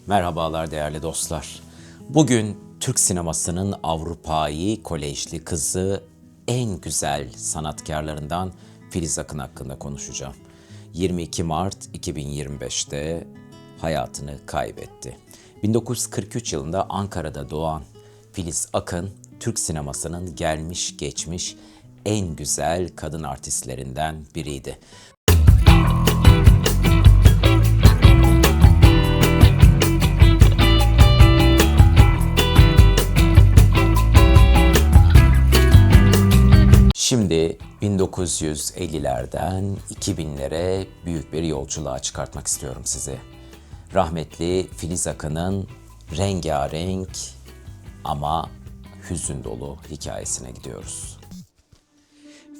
Merhabalar değerli dostlar. Bugün Türk sinemasının Avrupa'yı kolejli kızı en güzel sanatkarlarından Filiz Akın hakkında konuşacağım. 22 Mart 2025'te hayatını kaybetti. 1943 yılında Ankara'da doğan Filiz Akın, Türk sinemasının gelmiş geçmiş en güzel kadın artistlerinden biriydi. Şimdi 1950'lerden 2000'lere büyük bir yolculuğa çıkartmak istiyorum sizi. Rahmetli Filiz Akın'ın rengarenk ama hüzün dolu hikayesine gidiyoruz.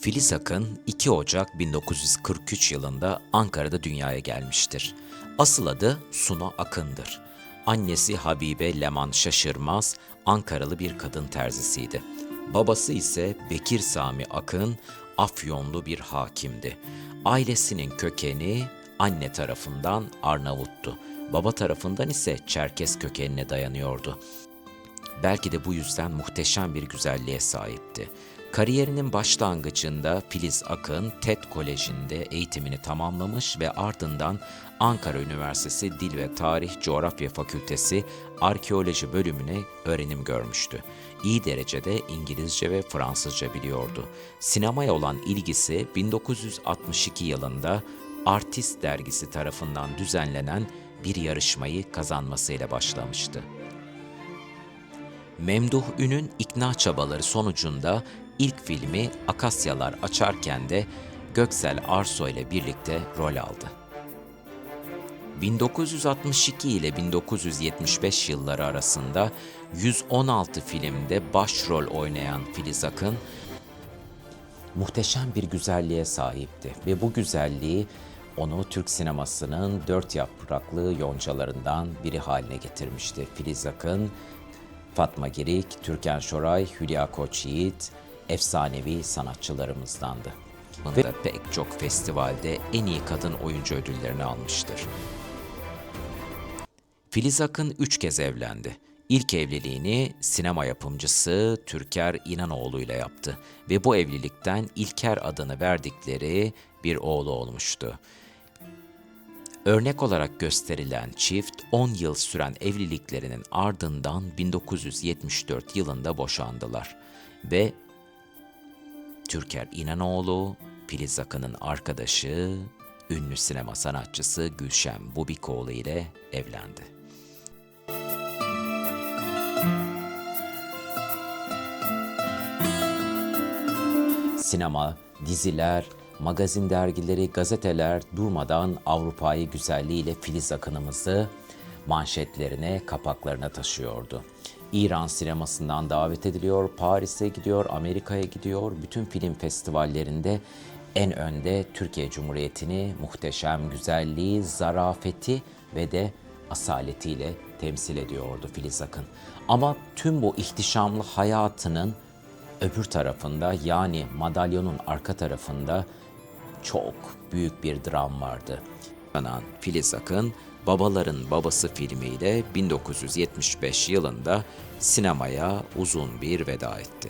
Filiz Akın 2 Ocak 1943 yılında Ankara'da dünyaya gelmiştir. Asıl adı Suna Akın'dır. Annesi Habibe Leman Şaşırmaz, Ankaralı bir kadın terzisiydi. Babası ise Bekir Sami Akın, Afyonlu bir hakimdi. Ailesinin kökeni anne tarafından Arnavuttu. Baba tarafından ise Çerkes kökenine dayanıyordu. Belki de bu yüzden muhteşem bir güzelliğe sahipti. Kariyerinin başlangıcında Filiz Akın TED Koleji'nde eğitimini tamamlamış ve ardından Ankara Üniversitesi Dil ve Tarih Coğrafya Fakültesi Arkeoloji bölümüne öğrenim görmüştü. İyi derecede İngilizce ve Fransızca biliyordu. Sinemaya olan ilgisi 1962 yılında Artist dergisi tarafından düzenlenen bir yarışmayı kazanmasıyla başlamıştı. Memduh Ün'ün ikna çabaları sonucunda ilk filmi Akasyalar açarken de Göksel Arsoy ile birlikte rol aldı. 1962 ile 1975 yılları arasında 116 filmde başrol oynayan Filiz Akın, muhteşem bir güzelliğe sahipti ve bu güzelliği onu Türk sinemasının dört yapraklı yoncalarından biri haline getirmişti. Filiz Akın, Fatma Girik, Türkan Şoray, Hülya Koçyiğit efsanevi sanatçılarımızdandı. Ve pek çok festivalde en iyi kadın oyuncu ödüllerini almıştır. Filiz Akın 3 kez evlendi. İlk evliliğini sinema yapımcısı Türker İnanoğlu ile yaptı ve bu evlilikten İlker adını verdikleri bir oğlu olmuştu. Örnek olarak gösterilen çift 10 yıl süren evliliklerinin ardından 1974 yılında boşandılar ve Türker İnanoğlu, Filiz Akın'ın arkadaşı, ünlü sinema sanatçısı Gülşen Bubikoğlu ile evlendi. Sinema, diziler, magazin dergileri, gazeteler durmadan Avrupa'yı güzelliğiyle Filiz Akın'ımızı manşetlerine, kapaklarına taşıyordu. İran sinemasından davet ediliyor, Paris'e gidiyor, Amerika'ya gidiyor. Bütün film festivallerinde en önde Türkiye Cumhuriyeti'ni muhteşem güzelliği, zarafeti ve de asaletiyle temsil ediyordu Filiz Akın. Ama tüm bu ihtişamlı hayatının öbür tarafında, yani madalyonun arka tarafında çok büyük bir dram vardı. Filiz Akın, Babaların Babası filmiyle 1975 yılında sinemaya uzun bir veda etti.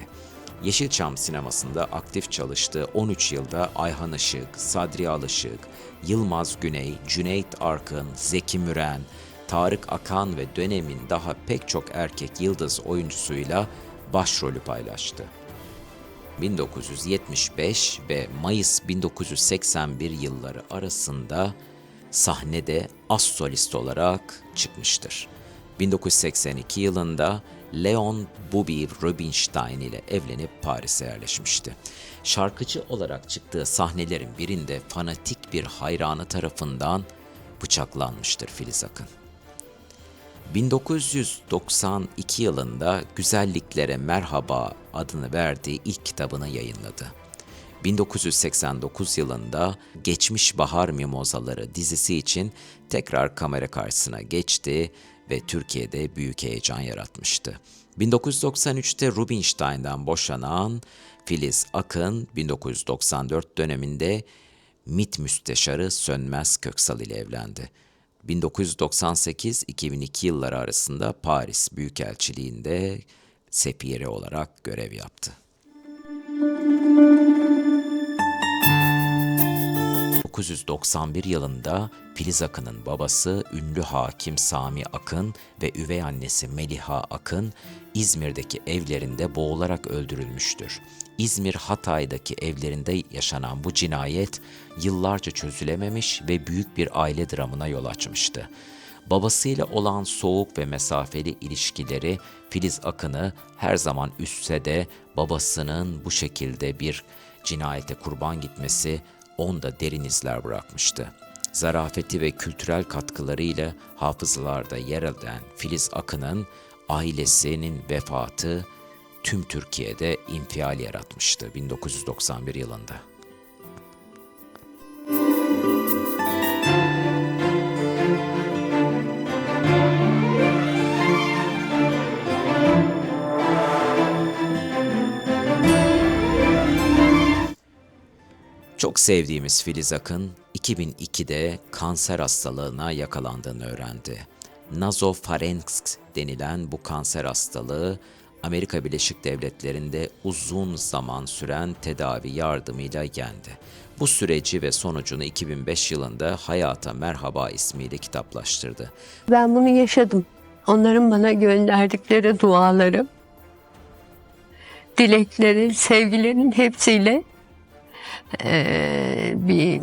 Yeşilçam sinemasında aktif çalıştığı 13 yılda Ayhan Işık, Sadri Alışık, Yılmaz Güney, Cüneyt Arkın, Zeki Müren, Tarık Akan ve dönemin daha pek çok erkek yıldız oyuncusuyla başrolü paylaştı. 1975 ve Mayıs 1981 yılları arasında sahnede as solist olarak çıkmıştır. 1982 yılında Leon Bobby Rubinstein ile evlenip Paris'e yerleşmişti. Şarkıcı olarak çıktığı sahnelerin birinde fanatik bir hayranı tarafından bıçaklanmıştır Filiz Akın. 1992 yılında Güzelliklere Merhaba adını verdiği ilk kitabını yayınladı. 1989 yılında Geçmiş Bahar Mimozaları dizisi için tekrar kamera karşısına geçti ve Türkiye'de büyük heyecan yaratmıştı. 1993'te Rubinstein'den boşanan Filiz Akın, 1994 döneminde MİT Müsteşarı Sönmez Köksal ile evlendi. 1998-2002 yılları arasında Paris Büyükelçiliğinde sefiri olarak görev yaptı. 1991 yılında Filiz Akın'ın babası ünlü hakim Sami Akın ve üvey annesi Meliha Akın İzmir'deki evlerinde boğularak öldürülmüştür. İzmir Hatay'daki evlerinde yaşanan bu cinayet yıllarca çözülememiş ve büyük bir aile dramına yol açmıştı. Babasıyla olan soğuk ve mesafeli ilişkileri Filiz Akın'ı her zaman üzse de babasının bu şekilde bir cinayete kurban gitmesi onda derin izler bırakmıştı. Zarafeti ve kültürel katkılarıyla hafızalarda yer alan Filiz Akın'ın ailesinin vefatı tüm Türkiye'de infial yaratmıştı 1991 yılında. Çok sevdiğimiz Filiz Akın, 2002'de kanser hastalığına yakalandığını öğrendi. Nazopharynx denilen bu kanser hastalığı, Amerika Birleşik Devletleri'nde uzun zaman süren tedavi yardımıyla yendi. Bu süreci ve sonucunu 2005 yılında Hayata Merhaba ismiyle kitaplaştırdı. Ben bunu yaşadım. Onların bana gönderdikleri duaları, dilekleri, sevgilerin hepsiyle bir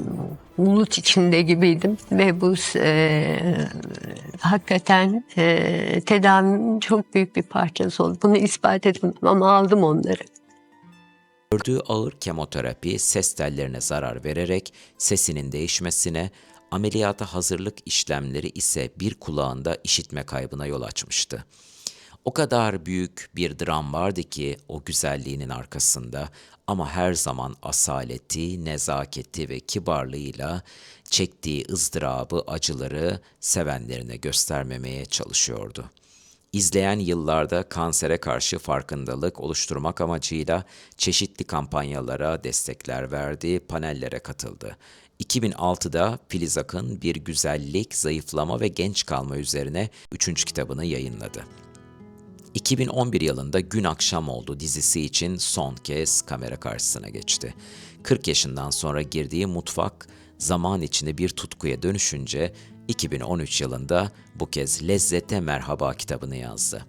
bulut içinde gibiydim ve bu hakikaten tedavimin çok büyük bir parçası oldu. Bunu ispat etmedim ama aldım onları. Gördüğü ağır kemoterapi ses tellerine zarar vererek sesinin değişmesine, ameliyata hazırlık işlemleri ise bir kulağında işitme kaybına yol açmıştı. O kadar büyük bir dram vardı ki o güzelliğinin arkasında, ama her zaman asaleti, nezaketi ve kibarlığıyla çektiği ızdırabı, acıları sevenlerine göstermemeye çalışıyordu. İzleyen yıllarda kansere karşı farkındalık oluşturmak amacıyla çeşitli kampanyalara destekler verdi, panellere katıldı. 2006'da Filiz Akın bir güzellik, zayıflama ve genç kalma üzerine 3. kitabını yayınladı. 2011 yılında Gün Akşam Oldu dizisi için son kez kamera karşısına geçti. 40 yaşından sonra girdiği mutfak zaman içinde bir tutkuya dönüşünce 2013 yılında bu kez Lezzete Merhaba kitabını yazdı.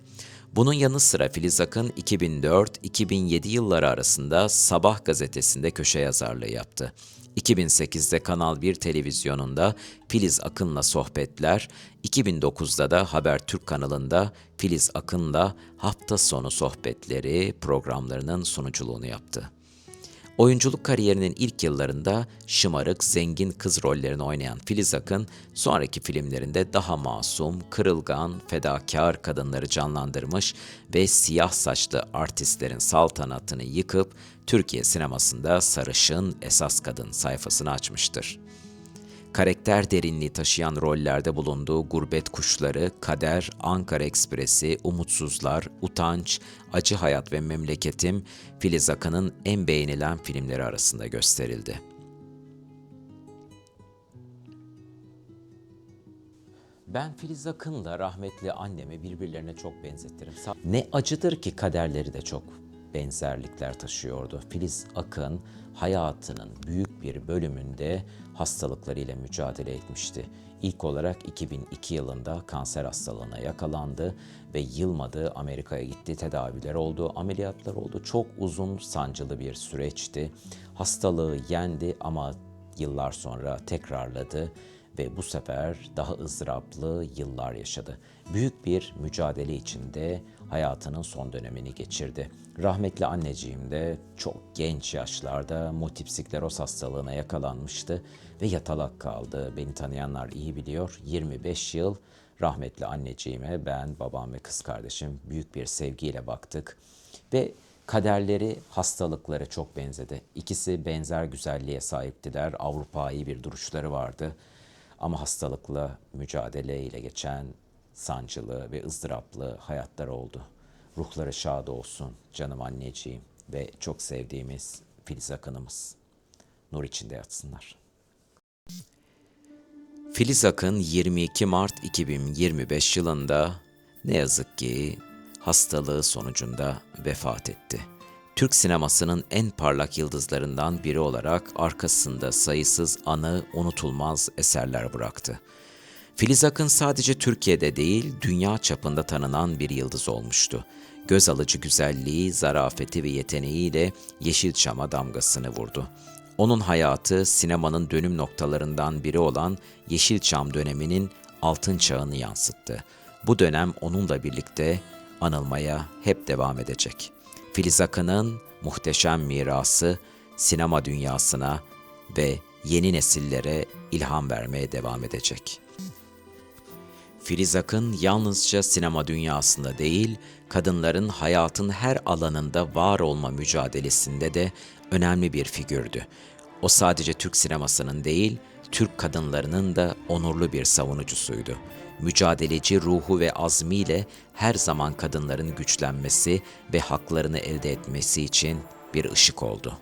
Bunun yanı sıra Filiz Akın 2004-2007 yılları arasında Sabah gazetesinde köşe yazarlığı yaptı. 2008'de Kanal 1 televizyonunda Filiz Akın'la sohbetler, 2009'da da Habertürk kanalında Filiz Akın'la hafta sonu sohbetleri programlarının sunuculuğunu yaptı. Oyunculuk kariyerinin ilk yıllarında şımarık, zengin kız rollerini oynayan Filiz Akın, sonraki filmlerinde daha masum, kırılgan, fedakar kadınları canlandırmış ve siyah saçlı artistlerin saltanatını yıkıp Türkiye sinemasında sarışın esas kadın sayfasını açmıştır. Karakter derinliği taşıyan rollerde bulunduğu Gurbet Kuşları, Kader, Ankara Ekspresi, Umutsuzlar, Utanç, Acı Hayat ve Memleketim, Filiz Akın'ın en beğenilen filmleri arasında gösterildi. Ben Filiz Akın'la rahmetli annemi birbirlerine çok benzetirim. Ne acıdır ki kaderleri de çok benzerlikler taşıyordu. Filiz Akın hayatının büyük bir bölümünde hastalıklarıyla mücadele etmişti. İlk olarak 2002 yılında kanser hastalığına yakalandı ve yılmadı Amerika'ya gitti, tedaviler oldu, ameliyatlar oldu. Çok uzun, sancılı bir süreçti. Hastalığı yendi ama yıllar sonra tekrarladı ve bu sefer daha ızdıraplı yıllar yaşadı. Büyük bir mücadele içinde hayatının son dönemini geçirdi. Rahmetli anneciğim de çok genç yaşlarda multiple skleroz hastalığına yakalanmıştı ve yatalak kaldı. Beni tanıyanlar iyi biliyor. 25 yıl rahmetli anneciğime ben, babam ve kız kardeşim büyük bir sevgiyle baktık ve kaderleri, hastalıkları çok benzedi. İkisi benzer güzelliğe sahiptiler. Avrupa'yı bir duruşları vardı. Ama hastalıkla mücadeleyle geçen sancılı ve ızdıraplı hayatlar oldu. Ruhları şad olsun canım anneciğim ve çok sevdiğimiz Filiz Akın'ımız. Nur içinde yatsınlar. Filiz Akın 22 Mart 2025 yılında ne yazık ki hastalığı sonucunda vefat etti. Türk sinemasının en parlak yıldızlarından biri olarak arkasında sayısız anı, unutulmaz eserler bıraktı. Filiz Akın sadece Türkiye'de değil, dünya çapında tanınan bir yıldız olmuştu. Göz alıcı güzelliği, zarafeti ve yeteneğiyle Yeşilçam'a damgasını vurdu. Onun hayatı sinemanın dönüm noktalarından biri olan Yeşilçam döneminin altın çağını yansıttı. Bu dönem onunla birlikte anılmaya hep devam edecek. Filiz Akın'ın muhteşem mirası sinema dünyasına ve yeni nesillere ilham vermeye devam edecek. Filiz Akın yalnızca sinema dünyasında değil, kadınların hayatın her alanında var olma mücadelesinde de önemli bir figürdü. O sadece Türk sinemasının değil, Türk kadınlarının da onurlu bir savunucusuydu. Mücadeleci ruhu ve azmiyle her zaman kadınların güçlenmesi ve haklarını elde etmesi için bir ışık oldu.